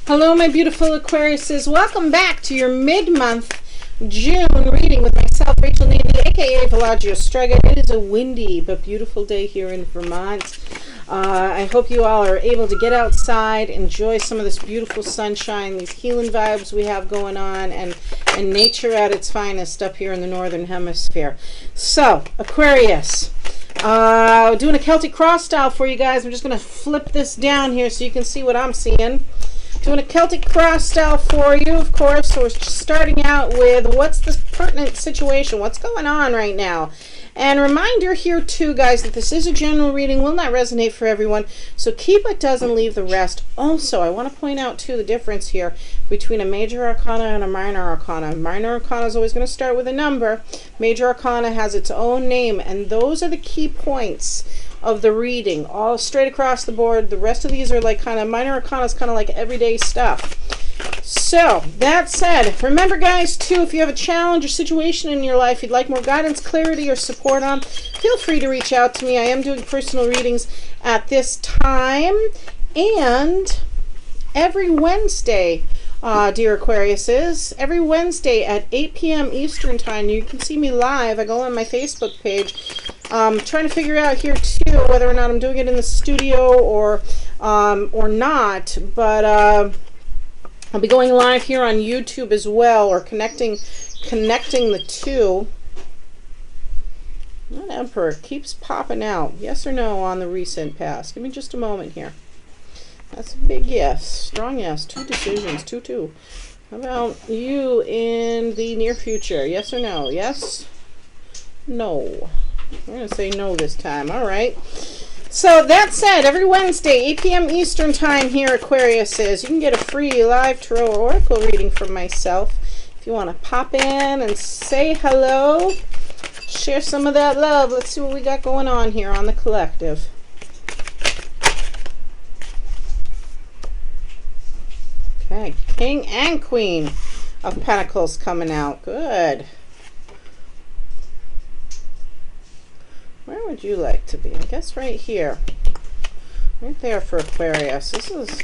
Hello, my beautiful Aquariuses. Welcome back to your mid-month June reading with myself, Rachel Navy, aka Villagio Strega. It is a windy but beautiful day here in Vermont. I hope you all are able to get outside, enjoy some of this beautiful sunshine, these healing vibes we have going on, and nature at its finest up here in the Northern Hemisphere. So, Aquarius. Doing a Celtic cross style for you guys. I'm just going to flip this down here so you can see what I'm seeing. Doing a Celtic cross style for you, of course. So we're starting out with what's the pertinent situation? What's going on right now? And reminder here too, guys, that this is a general reading, will not resonate for everyone. So keep what does and leave the rest. Also, I want to point out too the difference here between a major arcana and a minor arcana. Minor arcana is always going to start with a number. Major arcana has its own name, and those are the key points of the reading, all straight across the board. The rest of these are like kind of minor arcana is kind of like everyday stuff. So that said, remember guys too, if you have a challenge or situation in your life you'd like more guidance, clarity, or support on, feel free to reach out to me. I am doing personal readings at this time, and every Wednesday, dear Aquariuses, every Wednesday at 8 p.m. Eastern time, you can see me live. I go on my Facebook page. Trying to figure out here too whether or not I'm doing it in the studio or not, but I'll be going live here on YouTube as well, or connecting the two. That Emperor keeps popping out. Yes or no on the recent past? Give me just a moment here. That's a big yes. Strong yes. 2 decisions. 2-2. How about you in the near future? Yes or no? Yes? No. I'm going to say no this time. All right. So that said, every Wednesday, 8 p.m. Eastern time here, Aquarius is. You can get a free live tarot or oracle reading from myself. If you want to pop in and say hello, share some of that love. Let's see what we got going on here on the collective. Okay, King and Queen of Pentacles coming out. Good. Where would you like to be? I guess right here. Right there for Aquarius. This is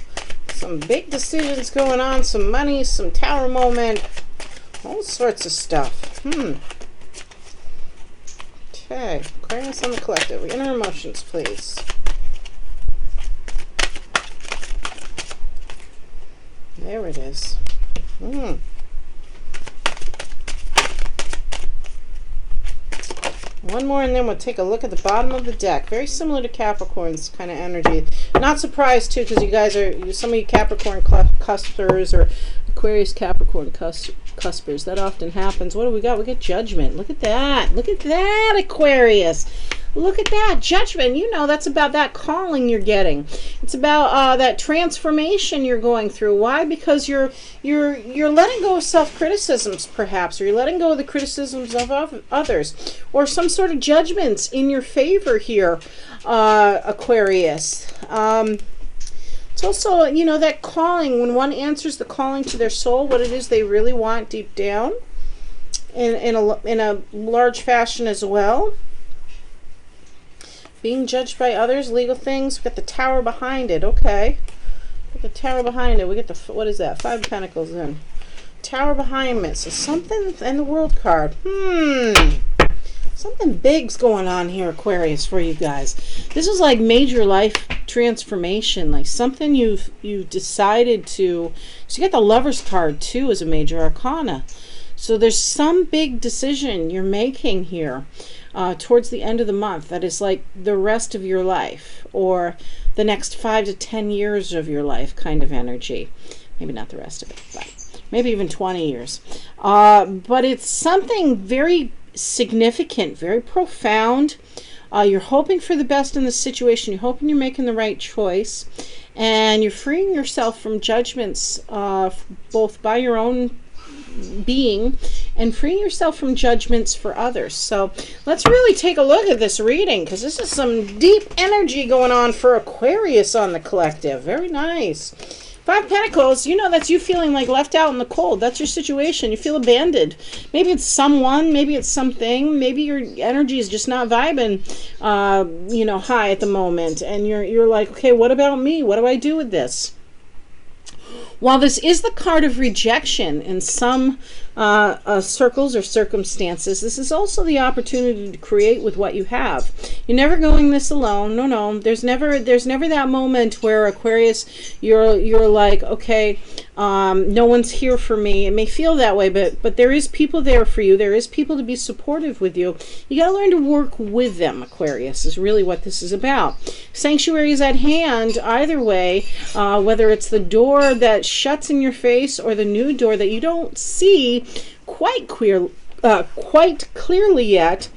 some big decisions going on. Some money, some tower moment. All sorts of stuff. Okay. Aquarius on the collective. Inner emotions, please. There it is. One more and then we'll take a look at the bottom of the deck. Very similar to Capricorn's kind of energy. Not surprised too, because you guys are, some of you Capricorn cuspers or Aquarius Capricorn cuspers. That often happens. What do we got? We got Judgment. Look at that. Look at that, Aquarius. Look at that. Judgment. You know, that's about that calling you're getting. It's about that transformation you're going through. Why? Because you're letting go of self-criticisms, perhaps, or you're letting go of the criticisms of others, or some sort of judgments in your favor here, Aquarius. It's also, you know, that calling, when one answers the calling to their soul, what it is they really want deep down, in a large fashion as well. Being judged by others, legal things. We got the Tower behind it. Okay. We got the Tower behind it. We get the, what is that? 5 of Pentacles in. Tower behind it. So something, and the World card. Something big's going on here, Aquarius, for you guys. This is like major life transformation. Like something you've decided to. So you got the Lover's card too as a major arcana. So there's some big decision you're making here. Towards the end of the month, that is like the rest of your life, or the next 5 to 10 years of your life kind of energy. Maybe not the rest of it, but maybe even 20 years. But it's something very significant, very profound. You're hoping for the best in the situation. You're hoping you're making the right choice, and you're freeing yourself from judgments, both by your own being and freeing yourself from judgments for others. So let's really take a look at this reading, because this is some deep energy going on for Aquarius on the collective. Very nice. 5 Pentacles, you know, that's you feeling like left out in the cold. That's your situation. You feel abandoned. Maybe it's someone, maybe it's something, maybe your energy is just not vibing, you know, high at the moment, and you're like, okay, what about me? What do I do with this? While this is the card of rejection in some circles or circumstances, this is also the opportunity to create with what you have. You're never going this alone. No. There's never that moment where, Aquarius, you're like, okay, no one's here for me. It may feel that way, but there is people there for you. There is people to be supportive with you. You got to learn to work with them, Aquarius, is really what this is about. Sanctuary is at hand either way, whether it's the door that shuts in your face or the new door that you don't see quite clearly yet,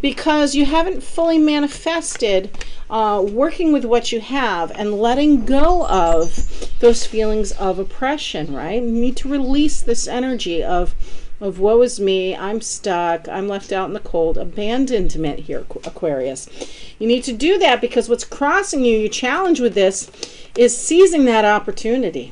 because you haven't fully manifested working with what you have and letting go of those feelings of oppression, right? You need to release this energy of woe is me, I'm stuck, I'm left out in the cold, abandonment here, Aquarius. You need to do that because what's crossing you, your challenge with this, is seizing that opportunity.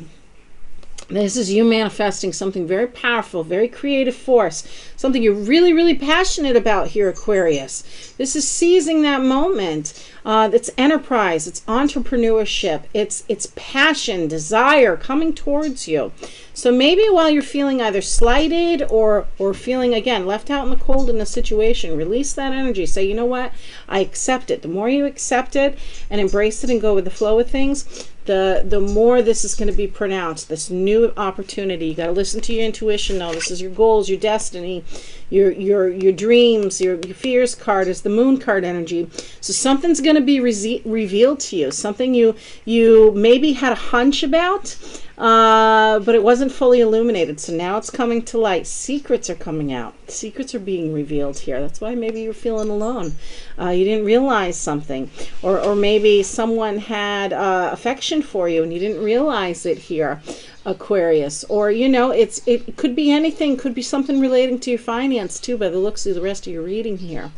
This is you manifesting something very powerful, very creative force, something you're really, really passionate about here, Aquarius. This is seizing that moment. It's enterprise, it's entrepreneurship, it's passion, desire coming towards you. So maybe while you're feeling either slighted or feeling, again, left out in the cold in a situation, release that energy. Say, you know what? I accept it. The more you accept it and embrace it and go with the flow of things, the more this is going to be pronounced, this new opportunity. You got to listen to your intuition now. This is your goals, your destiny, your dreams. Your fears card is the moon card energy. So something's going to be revealed to you, something you maybe had a hunch about, but it wasn't fully illuminated. So now it's coming to light. Secrets are coming out. Secrets are being revealed here. That's why maybe you're feeling alone. You didn't realize something, or maybe someone had affection for you and you didn't realize it here, Aquarius. Or it could be anything. Could be something relating to your finance too, by the looks of the rest of your reading here,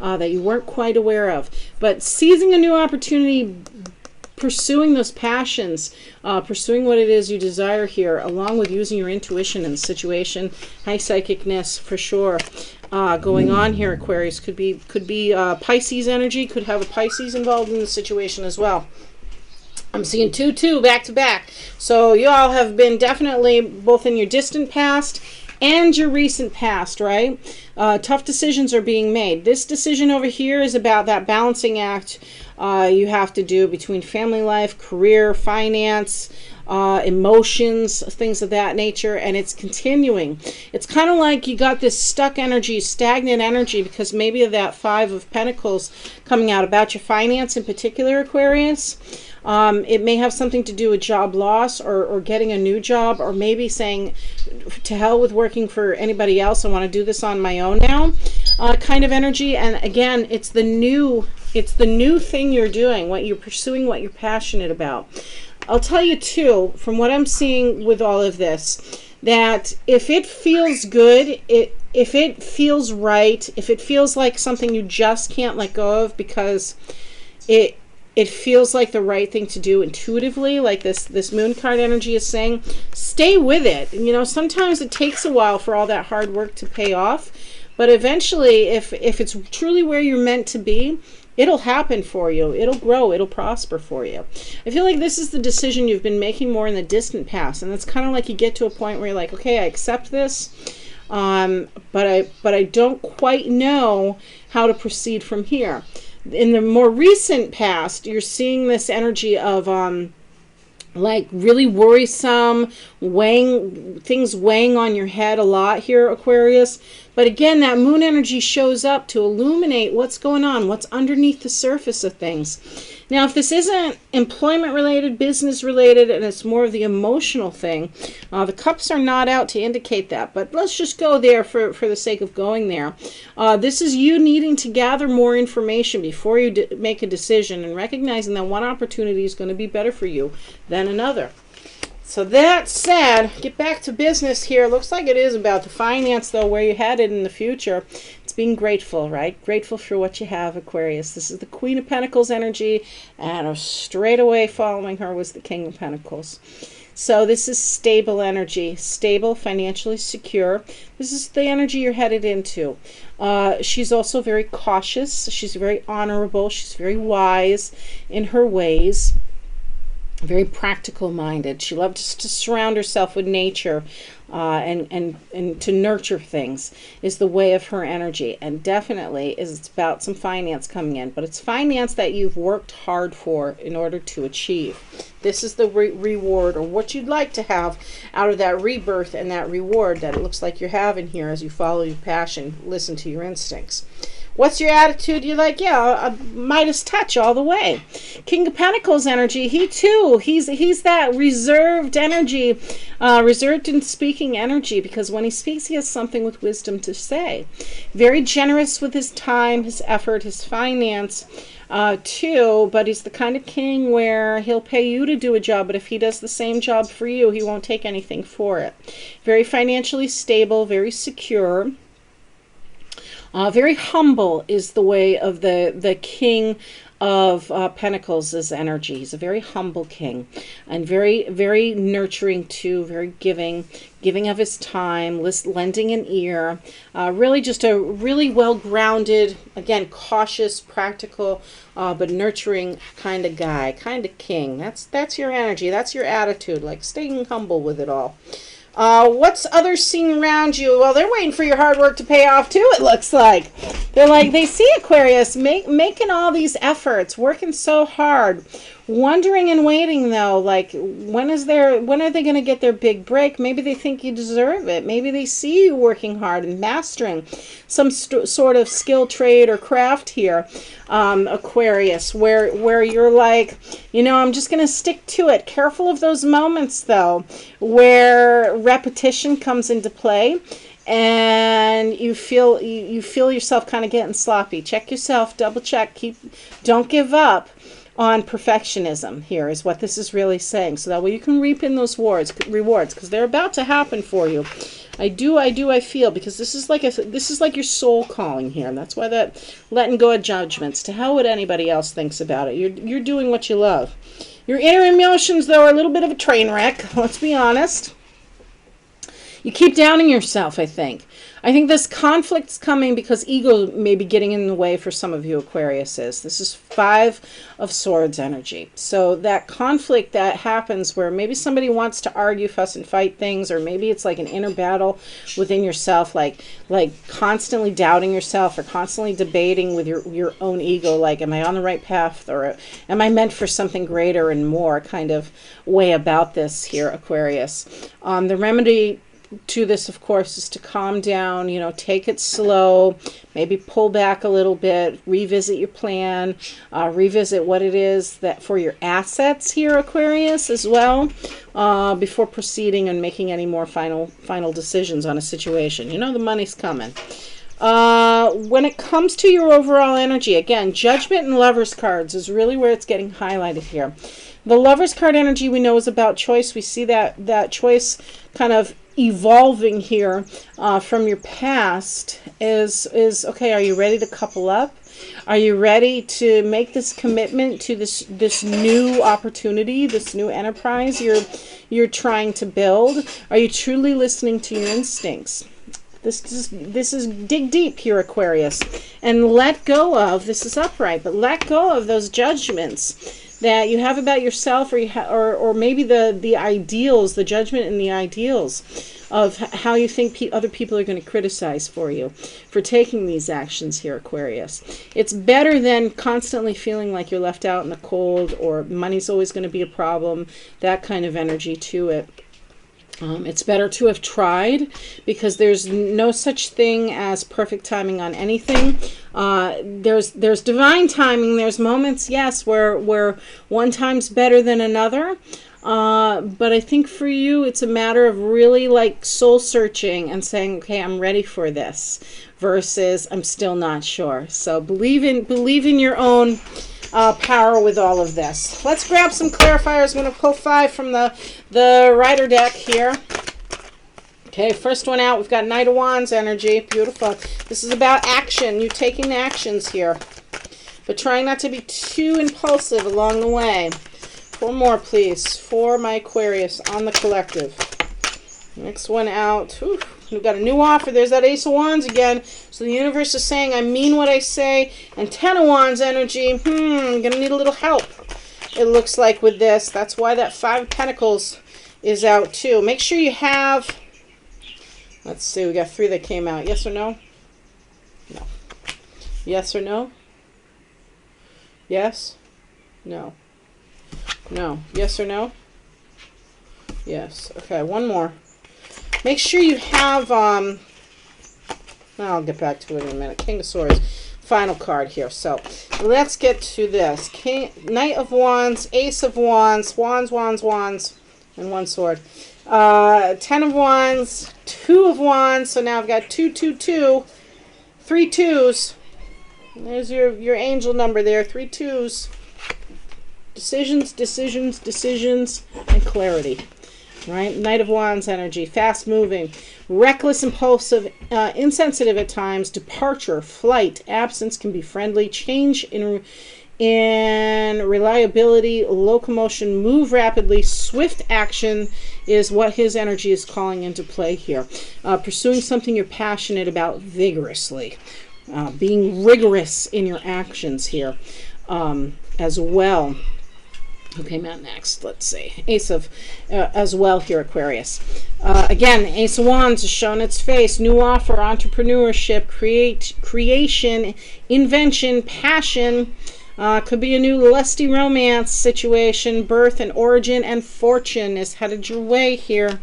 that you weren't quite aware of. But seizing a new opportunity, pursuing those passions, pursuing what it is you desire here, along with using your intuition in the situation, high psychicness for sure. Going on here, Aquarius. Could be Pisces energy, could have a Pisces involved in the situation as well. I'm seeing 2-2 back to back. So you all have been definitely both in your distant past and your recent past, right? Tough decisions are being made. This decision over here is about that balancing act you have to do between family life, career, finance, emotions, things of that nature, and it's continuing. It's kind of like you got this stuck energy, stagnant energy, because maybe of that 5 of Pentacles coming out about your finance in particular, Aquarius. It may have something to do with job loss or getting a new job, or maybe saying to hell with working for anybody else, I want to do this on my own now, kind of energy. And again, it's the new thing you're doing, what you're pursuing, what you're passionate about. I'll tell you too, from what I'm seeing with all of this, that if it feels good, if it feels right, if it feels like something you just can't let go of because it feels like the right thing to do intuitively, like this moon card energy is saying, stay with it. Sometimes it takes a while for all that hard work to pay off, but eventually, if it's truly where you're meant to be, it'll happen for you. It'll grow. It'll prosper for you. I feel like this is the decision you've been making more in the distant past, and it's kind of like you get to a point where you're like, okay, I accept this, but I don't quite know how to proceed from here. In the more recent past, you're seeing this energy of like really worrisome, things weighing on your head a lot here, Aquarius. But again, that moon energy shows up to illuminate what's going on, what's underneath the surface of things. Now, if this isn't employment related, business related, and it's more of the emotional thing, the cups are not out to indicate that. But let's just go there for the sake of going there. This is you needing to gather more information before you make a decision, and recognizing that one opportunity is going to be better for you than another. So that said, get back to business here. Looks like it is about the finance, though, where you're headed in the future. It's being grateful, right? Grateful for what you have, Aquarius. This is the Queen of Pentacles energy, and straight away following her was the King of Pentacles. So this is stable energy, stable, financially secure. This is the energy you're headed into. She's also very cautious. She's very honorable. She's very wise in her ways. very practical minded. She loved to surround herself with nature, and to nurture things is the way of her energy. And definitely is about some finance coming in, but it's finance that you've worked hard for in order to achieve. This is the reward, or what you'd like to have out of that rebirth and that reward that it looks like you're having here as you follow your passion, listen to your instincts. What's your attitude? You're like, yeah, a Midas touch all the way. King of Pentacles energy, he too, he's that reserved energy, reserved in speaking energy, because when he speaks, he has something with wisdom to say. Very generous with his time, his effort, his finance, too, but he's the kind of king where he'll pay you to do a job, but if he does the same job for you, he won't take anything for it. Very financially stable, very secure. Very humble is the way of the King of Pentacles' energy. He's a very humble king, and very, very nurturing too, very giving of his time, lending an ear. Really just a really well-grounded, again, cautious, practical, but nurturing kind of guy, kind of king. That's your energy. That's your attitude, like staying humble with it all. What's others seeing around you? Well, they're waiting for your hard work to pay off too, it looks like. They see Aquarius making all these efforts, working so hard, wondering and waiting though, like when are they going to get their big break? Maybe they think you deserve it. Maybe they see you working hard and mastering some sort of skill, trade, or craft here, Aquarius, where you're like, I'm just going to stick to it. Careful of those moments though, where repetition comes into play and you feel yourself kind of getting sloppy. Check yourself, double check, don't give up on perfectionism here is what this is really saying, so that way you can reap in those rewards, because they're about to happen for you. I feel, because this is like your soul calling here, and that's why that letting go of judgments. To hell what anybody else thinks about it. You're doing what you love. Your inner emotions though are a little bit of a train wreck, let's be honest. You keep downing yourself, I think. I think this conflict's coming because ego may be getting in the way for some of you Aquariuses. This is 5 of Swords energy. So that conflict that happens where maybe somebody wants to argue, fuss, and fight things, or maybe it's like an inner battle within yourself, like constantly doubting yourself or constantly debating with your own ego, like, am I on the right path, or am I meant for something greater and more kind of way about this here, Aquarius. The remedy to this, of course, is to calm down, take it slow, maybe pull back a little bit, revisit your plan, revisit what it is that for your assets here, Aquarius, as well, before proceeding and making any more final decisions on a situation. The money's coming. When it comes to your overall energy, again, Judgment and Lovers cards is really where it's getting highlighted here. The Lovers card energy we know is about choice. We see that choice kind of evolving here from your past is okay, are you ready to couple up? Are you ready to make this commitment to this new opportunity, this new enterprise you're trying to build? Are you truly listening to your instincts? This is dig deep here, Aquarius, and let go of, this is upright, but let go of those judgments that you have about yourself, or maybe the ideals, the judgment and the ideals of how you think other people are going to criticize you for taking these actions here, Aquarius. It's better than constantly feeling like you're left out in the cold, or money's always going to be a problem, that kind of energy to it. It's better to have tried, because there's no such thing as perfect timing on anything. There's divine timing. There's moments, yes, where one time's better than another. But I think for you, it's a matter of really like soul searching and saying, okay, I'm ready for this, versus I'm still not sure. So believe in your own power with all of this. Let's grab some clarifiers. I'm going to pull 5 from the Rider deck here. Okay, first one out, we've got Knight of Wands energy. Beautiful. This is about action. You taking the actions here, but trying not to be too impulsive along the way. 4 more, please, for my Aquarius on the collective. Next one out. Whew. We've got a new offer. There's that Ace of Wands again. So the universe is saying, I mean what I say. And 10 of Wands energy. I'm going to need a little help. it looks like with this. That's why that 5 of Pentacles is out too. Make sure you have, let's see, we got 3 that came out. Yes or no? No. Yes or no? Yes? No. No. Yes or no? Yes. Okay, one more. Make sure you have, I'll get back to it in a minute. King of Swords. Final card here. So, let's get to this. Knight of Wands, Ace of Wands, Wands, Wands, Wands, and 1 sword. 10 of Wands, 2 of Wands. So now I've got 2, 2, 2. 3 2s. There's your angel number there. 3 2s. Decisions, decisions, decisions, and clarity. Right? Knight of Wands energy. Fast moving. Reckless, impulsive, insensitive at times. Departure, flight, absence can be friendly. Change in reliability, locomotion, move rapidly. Swift action is what his energy is calling into play here. Pursuing something you're passionate about vigorously. Being rigorous in your actions here as well. Okay, Matt, next. Let's see. Ace of, as well here, Aquarius. Again, Ace of Wands has shown its face. New offer, entrepreneurship, creation, invention, passion. Could be a new lusty romance situation. Birth and origin and fortune is headed your way here.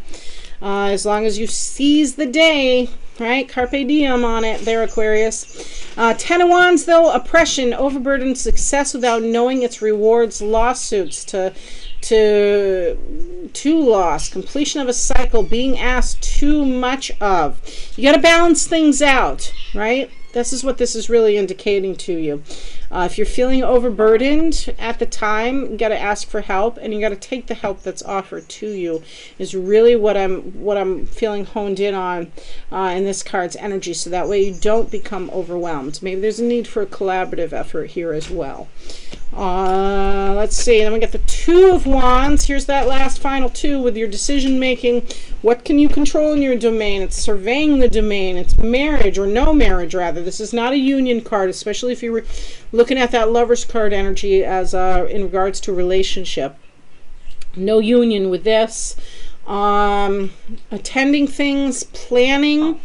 As long as you seize the day, right? Carpe diem on it there, Aquarius. 10 of Wands, though, oppression, overburdened success without knowing its rewards, lawsuits to loss, completion of a cycle, being asked too much of. You got to balance things out, right? This is what this is really indicating to you. If you're feeling overburdened at the time, you got to ask for help, and you got to take the help that's offered to you. Is really what I'm feeling honed in on in this card's energy. So that way you don't become overwhelmed. Maybe there's a need for a collaborative effort here as well. Let's see. Then we get the 2 of Wands. Here's that last final 2 with your decision making. What can you control in your domain? It's surveying the domain. It's marriage, or no marriage rather. This is not a union card, especially if you were looking at that Lover's card energy as in regards to relationship. No union with this. Attending things, planning,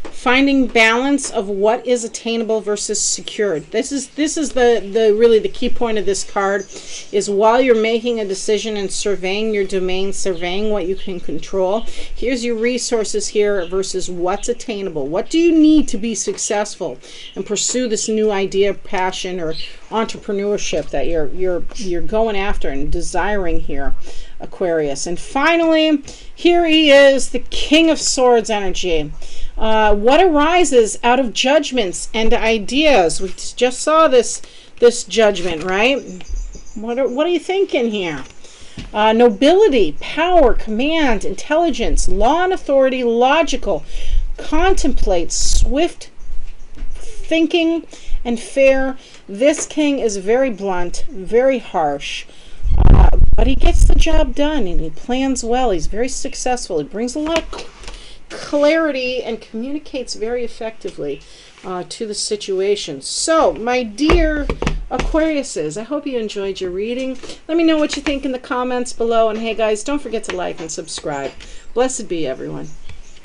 finding balance of what is attainable versus secured. This is the really the key point of this card, is while you're making a decision and surveying your domain, surveying what you can control, here's your resources here versus what's attainable. What do you need to be successful and pursue this new idea, passion, or entrepreneurship that you're going after and desiring here, Aquarius. And finally, here he is, the King of Swords energy. What arises out of judgments and ideas? We just saw this judgment, right? What are you thinking here? Nobility, power, command, intelligence, law and authority, logical, contemplates, swift thinking, and fair. This king is very blunt, very harsh, but he gets the job done, and he plans well. He's very successful. He brings a lot of clarity and communicates very effectively to the situation. So, my dear Aquariuses, I hope you enjoyed your reading. Let me know what you think in the comments below. And hey guys, don't forget to like and subscribe. Blessed be everyone.